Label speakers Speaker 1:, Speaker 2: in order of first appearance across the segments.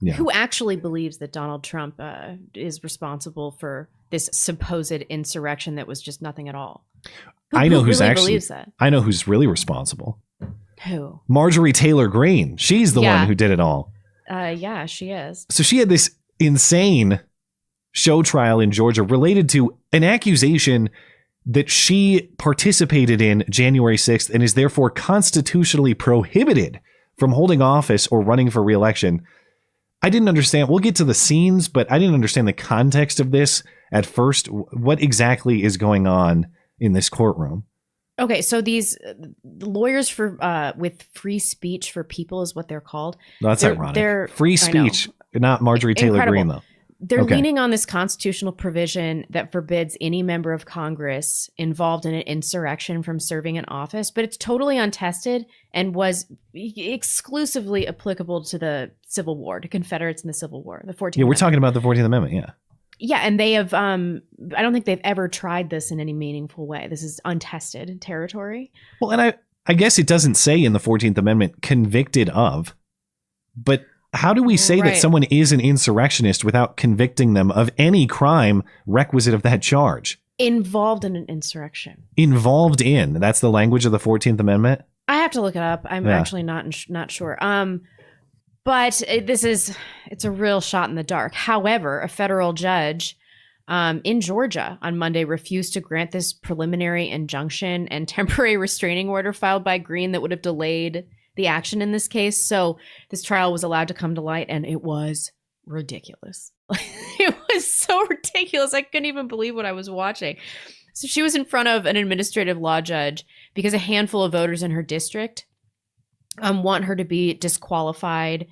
Speaker 1: Yeah.
Speaker 2: Who actually believes that Donald Trump is responsible for this supposed insurrection that was just nothing at all?
Speaker 1: I know who's
Speaker 2: really
Speaker 1: actually
Speaker 2: believes that?
Speaker 1: I know who's really responsible.
Speaker 2: Who?
Speaker 1: Marjorie Taylor Greene. She's the one who did it all.
Speaker 2: Yeah, she is.
Speaker 1: So she had this insane show trial in Georgia related to an accusation that she participated in January 6th and is therefore constitutionally prohibited from holding office or running for re-election. I didn't understand. We'll get to the scenes, but I didn't understand the context of this at first. What exactly is going on in this courtroom?
Speaker 2: Okay, so these lawyers for with free speech for people is what they're called.
Speaker 1: No, that's ironic. They're free speech, not Marjorie Taylor Greene, though.
Speaker 2: They're leaning on this constitutional provision that forbids any member of Congress involved in an insurrection from serving in office, but it's totally untested and was exclusively applicable to the Civil War, to Confederates in the Civil War, the 14th Amendment.
Speaker 1: Yeah, we're talking about the 14th Amendment, yeah.
Speaker 2: Yeah, and they have, I don't think they've ever tried this in any meaningful way. This is untested territory.
Speaker 1: Well, and I guess it doesn't say in the 14th Amendment convicted of, but how do we say that someone is an insurrectionist without convicting them of any crime requisite of that charge?
Speaker 2: Involved in an insurrection.
Speaker 1: Involved in. That's the language of the 14th Amendment?
Speaker 2: I have to look it up. I'm actually not sure. But it's a real shot in the dark. However, a federal judge in Georgia on Monday refused to grant this preliminary injunction and temporary restraining order filed by Greene that would have delayed the action in this case. So this trial was allowed to come to light, and it was ridiculous. It was so ridiculous. I couldn't even believe what I was watching. So she was in front of an administrative law judge because a handful of voters in her district want her to be disqualified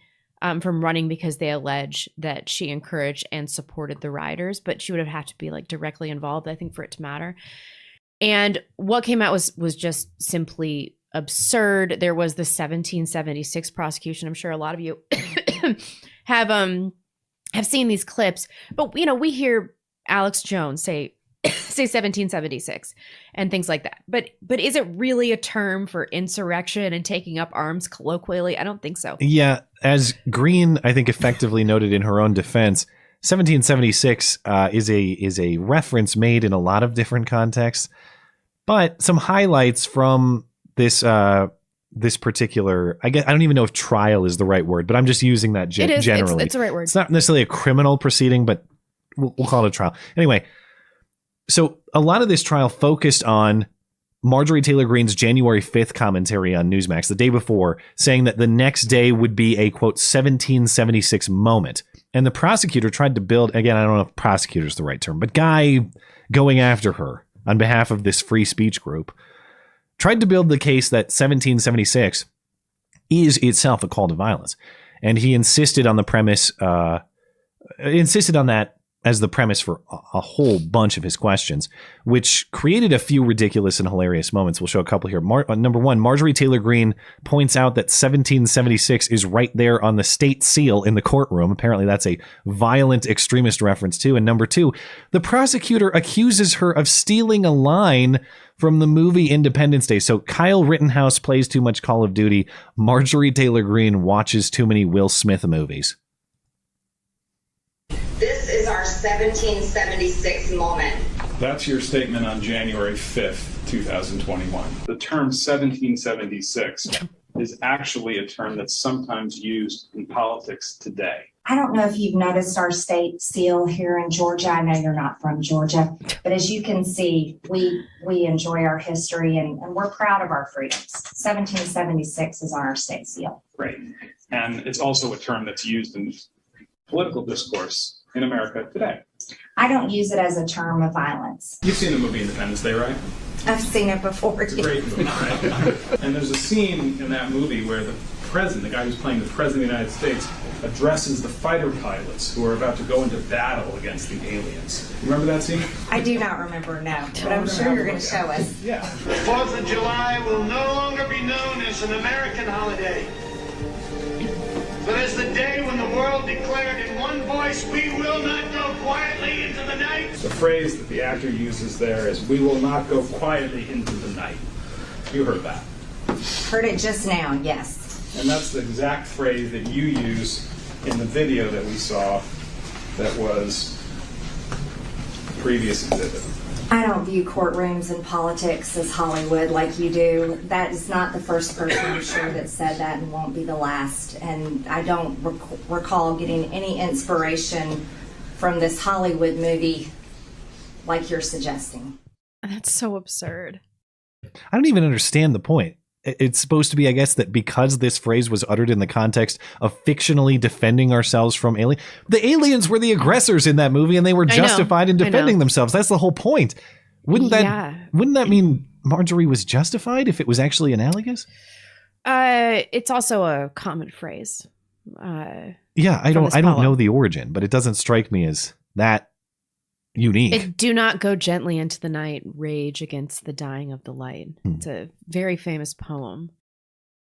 Speaker 2: from running because they allege that she encouraged and supported the rioters, but she would have had to be like directly involved, I think, for it to matter. And what came out was just simply absurd. There was the 1776 prosecution. I'm sure a lot of you have seen these clips, but we hear Alex Jones say 1776 and things like that. But is it really a term for insurrection and taking up arms colloquially? I don't think so.
Speaker 1: Yeah, as Greene, I think, effectively noted in her own defense, 1776 is a reference made in a lot of different contexts. But some highlights from this particular, I guess I don't even know if trial is the right word, but I'm just using that generally.
Speaker 2: It's the right word.
Speaker 1: It's not necessarily a criminal proceeding, but we'll call it a trial. Anyway, so a lot of this trial focused on Marjorie Taylor Greene's January 5th commentary on Newsmax the day before, saying that the next day would be a, quote, 1776 moment. And the prosecutor tried to build, again, I don't know if prosecutor is the right term, but guy going after her on behalf of this free speech group tried to build the case that 1776 is itself a call to violence. And he insisted on the premise, insisted on that as the premise for a whole bunch of his questions, which created a few ridiculous and hilarious moments. We'll show a couple here. Number one, Marjorie Taylor Greene points out that 1776 is right there on the state seal in the courtroom. Apparently that's a violent extremist reference too. And number two, the prosecutor accuses her of stealing a line from the movie Independence Day. So Kyle Rittenhouse plays too much Call of Duty. Marjorie Taylor Greene watches too many Will Smith movies.
Speaker 3: This is our 1776 moment.
Speaker 4: That's your statement on January 5th, 2021.
Speaker 5: The term 1776 is actually a term that's sometimes used in politics today.
Speaker 6: I don't know if you've noticed our state seal here in Georgia. I know you're not from Georgia, but as you can see, we enjoy our history and we're proud of our freedoms. 1776 is on our state seal.
Speaker 5: Right. And it's also a term that's used in political discourse in America today.
Speaker 6: I don't use it as a term of violence.
Speaker 5: You've seen the movie Independence Day, right?
Speaker 6: I've seen it before.
Speaker 5: It's a great movie, right? And there's a scene in that movie where the president, the guy who's playing the president of the United States, addresses the fighter pilots who are about to go into battle against the aliens. Remember that scene?
Speaker 6: I do not remember, no, but I'm sure you're going to show us.
Speaker 5: Yeah.
Speaker 7: The 4th of July will no longer be known as an American holiday, but as the day when the world declared in one voice, we will not go quietly into the night.
Speaker 4: The phrase that the actor uses there is, "We will not go quietly into the night." You heard that.
Speaker 6: Heard it just now, yes.
Speaker 5: And that's the exact phrase that you use in the video that we saw that was the previous exhibit.
Speaker 6: I don't view courtrooms and politics as Hollywood like you do. That is not the first person, I'm sure, that said that and won't be the last. And I don't recall getting any inspiration from this Hollywood movie like you're suggesting.
Speaker 2: That's so absurd.
Speaker 1: I don't even understand the point. It's supposed to be, I guess, that because this phrase was uttered in the context of fictionally defending ourselves from aliens, the aliens were the aggressors in that movie and they were justified in defending themselves. That's the whole point. Wouldn't that mean Marjorie was justified if it was actually analogous?
Speaker 2: It's also a common phrase.
Speaker 1: Yeah, I don't know the origin, but it doesn't strike me as that unique.
Speaker 2: Do not go gently into the night, rage against the dying of the light. It's a very famous poem.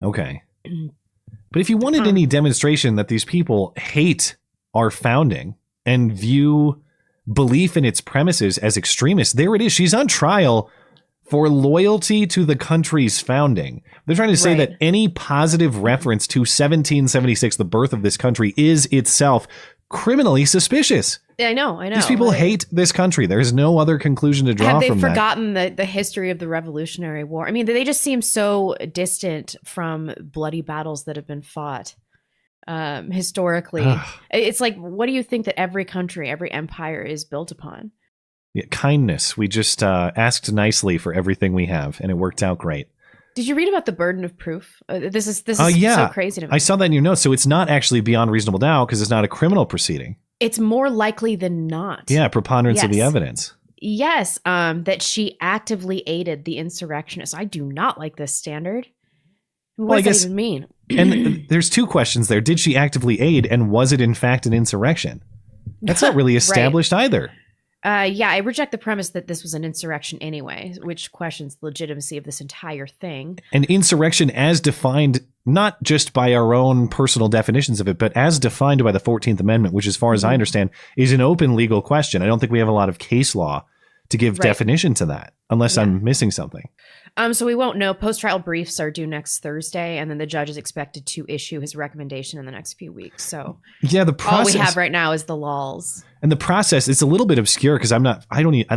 Speaker 1: Okay. But if you wanted any demonstration that these people hate our founding and view belief in its premises as extremists, there it is. She's on trial for loyalty to the country's founding. They're trying to say that any positive reference to 1776, the birth of this country, is itself criminally suspicious.
Speaker 2: I know.
Speaker 1: These people hate this country. There's no other conclusion to draw from that.
Speaker 2: Have they forgotten the history of the Revolutionary War? I mean, they just seem so distant from bloody battles that have been fought historically. It's like, what do you think that every country, every empire is built upon?
Speaker 1: Yeah, kindness. We just asked nicely for everything we have, and it worked out great.
Speaker 2: Did you read about the burden of proof? This is so crazy to me.
Speaker 1: I saw that in your notes. So it's not actually beyond reasonable doubt because it's not a criminal proceeding.
Speaker 2: It's more likely than not.
Speaker 1: Yeah, preponderance of the evidence.
Speaker 2: Yes, that she actively aided the insurrectionists. I do not like this standard. What does that even mean?
Speaker 1: And there's two questions there. Did she actively aid, and was it in fact an insurrection? That's not really established either.
Speaker 2: Yeah, I reject the premise that this was an insurrection anyway, which questions the legitimacy of this entire thing. An
Speaker 1: insurrection as defined, not just by our own personal definitions of it, but as defined by the 14th Amendment, which, as far as I understand, is an open legal question. I don't think we have a lot of case law to give definition to that, unless I'm missing something.
Speaker 2: So we won't know. Post-trial briefs are due next Thursday, and then the judge is expected to issue his recommendation in the next few weeks. So
Speaker 1: yeah, the process,
Speaker 2: all we have right now is the lulls.
Speaker 1: And the process, it's a little bit obscure because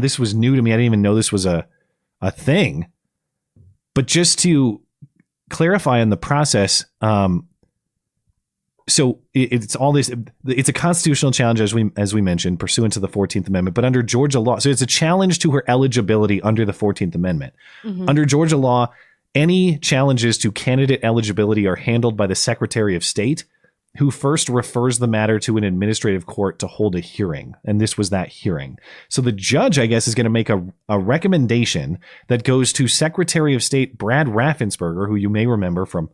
Speaker 1: this was new to me. I didn't even know this was a thing. But just to clarify on the process, so it's all this. It's a constitutional challenge, as we mentioned, pursuant to the 14th Amendment. But under Georgia law, so it's a challenge to her eligibility under the 14th Amendment. Mm-hmm. Under Georgia law, any challenges to candidate eligibility are handled by the Secretary of State, who first refers the matter to an administrative court to hold a hearing. And this was that hearing. So the judge, I guess, is going to make a recommendation that goes to Secretary of State Brad Raffensperger, who you may remember from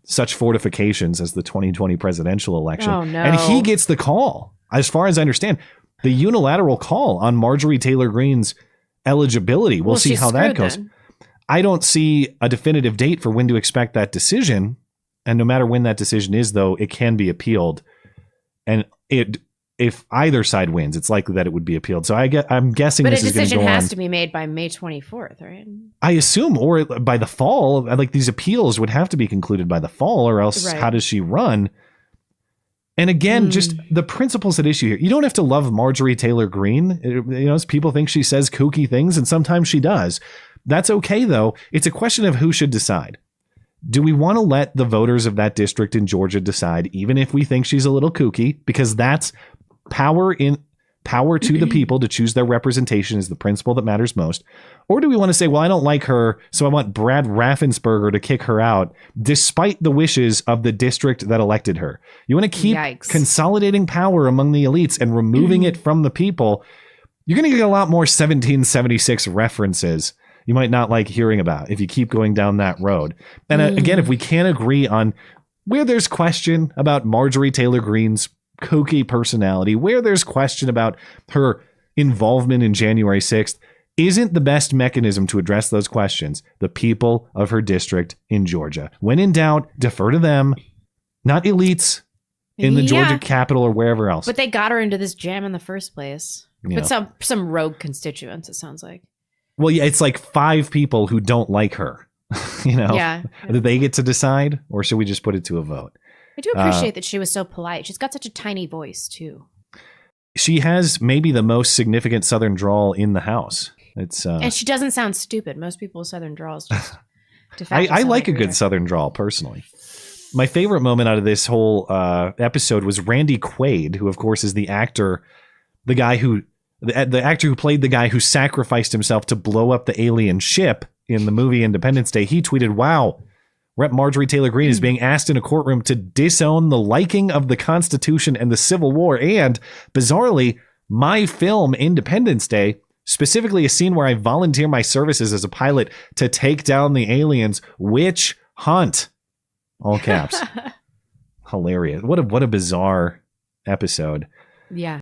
Speaker 1: such fortifications as the 2020 presidential election.
Speaker 2: Oh, no.
Speaker 1: And he gets the call, as far as I understand, the unilateral call on Marjorie Taylor Greene's eligibility. We'll see how that goes. Then. I don't see a definitive date for when to expect that decision. And no matter when that decision is, though, it can be appealed. And if either side wins, it's likely that it would be appealed. So I'm guessing this is going to go on.
Speaker 2: But a decision has to be made by May 24th, right?
Speaker 1: I assume, or by the fall. Like, these appeals would have to be concluded by the fall, or else how does she run? And again, just the principles at issue here. You don't have to love Marjorie Taylor Greene. People think she says kooky things, and sometimes she does. That's okay, though. It's a question of who should decide. Do we want to let the voters of that district in Georgia decide, even if we think she's a little kooky? Because that's power to the people to choose their representation is the principle that matters most. Or do we want to say, well, I don't like her, so I want Brad Raffensperger to kick her out, despite the wishes of the district that elected her? You want to keep consolidating power among the elites and removing it from the people. You're going to get a lot more 1776 references you might not like hearing about if you keep going down that road. And again, if we can't agree on where there's question about Marjorie Taylor Greene's kooky personality, where there's question about her involvement in January 6th, isn't the best mechanism to address those questions the people of her district in Georgia? When in doubt, defer to them, not elites in the Georgia Capitol or wherever else.
Speaker 2: But they got her into this jam in the first place. But some rogue constituents, it sounds like.
Speaker 1: Well, yeah, it's like 5 people who don't like her
Speaker 2: Yeah.
Speaker 1: Do they get to decide, or should we just put it to a vote?
Speaker 2: I do appreciate that she was so polite. She's got such a tiny voice too.
Speaker 1: She has maybe the most significant Southern drawl in the House. It's
Speaker 2: and she doesn't sound stupid. Most people with Southern drawls just
Speaker 1: I like a good Southern drawl personally. My favorite moment out of this whole episode was Randy Quaid, who of course is the actor who played the guy who sacrificed himself to blow up the alien ship in the movie Independence Day. He tweeted, "Wow, Rep. Marjorie Taylor Greene is being asked in a courtroom to disown the liking of the Constitution and the Civil War, and bizarrely, my film Independence Day, specifically a scene where I volunteer my services as a pilot to take down the aliens. Witch hunt." All caps. Hilarious. What a bizarre episode.
Speaker 2: Yeah.